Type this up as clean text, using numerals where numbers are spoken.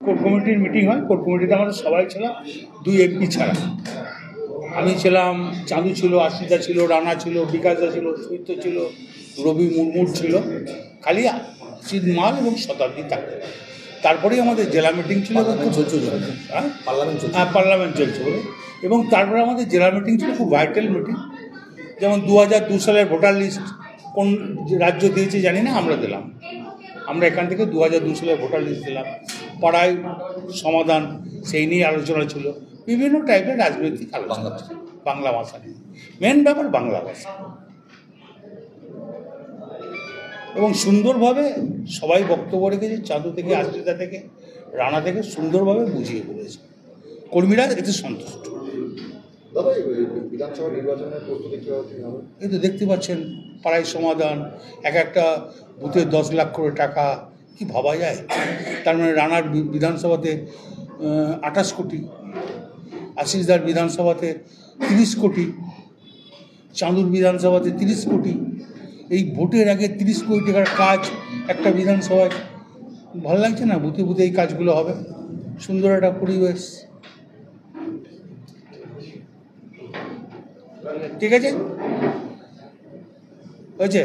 Core কমিটির meeting হয়। Core কমিটিতে আমাদের সবাই ছিলাম, 2 এমপি ছাড়া। আমি ছিলাম, চাঁদু ছিল, আশিদা ছিল, রানা ছিল, বিকাশদা ছিল, সুইত্য ছিল, রবি মুর্মুর ছিল, খালি শীত মাল এবং শতাব্দী থাকতো। তারপরেই আমাদের জেলা মিটিং ছিল। হ্যাঁ, পার্লামেন্ট চলছে বলে। এবং তারপরে আমাদের জেলা মিটিং ছিল, খুব ভাইটাল মিটিং। যেমন 2002 সালের ভোটার লিস্ট কোন রাজ্য দিয়েছে জানি না, আমরা দিলাম। আমরা এখান থেকে 2002 সালের ভোটার লিস্ট দিলাম। পাড়ায় সমাধান, সেই নিয়ে আলোচনা ছিল। বিভিন্ন টাইপের রাজনৈতিক আলোচনা ছিল বাংলা ভাষা নিয়ে। মেন ব্যাপার বাংলা ভাষা। এবং সুন্দরভাবে সবাই বক্তব্য রেখেছে, চাঁদু থেকে, আশ্রিতা থেকে, রানা থেকে সুন্দরভাবে বুঝিয়ে বলেছে। কর্মীরা এতে সন্তুষ্ট। বিধানসভা নির্বাচনের প্রস্তুতি এই তো দেখতে পাচ্ছেন, পাড়ায় সমাধান, একটা বুথে 10 লাখ করে টাকা, কি ভাবা যায়? তার মানে রানার বিধানসভাতে 28 কোটি, আশিসদার বিধানসভাতে 30 কোটি, চাঁদুর বিধানসভাতে 30 কোটি। এই ভোটের আগে 30 কোটি টাকার কাজ একটা বিধানসভায়, ভালো লাগছে না? বুথে বুথে এই কাজগুলো হবে, সুন্দর একটা পরিবেশ। ঠিক আছে, হয়েছে।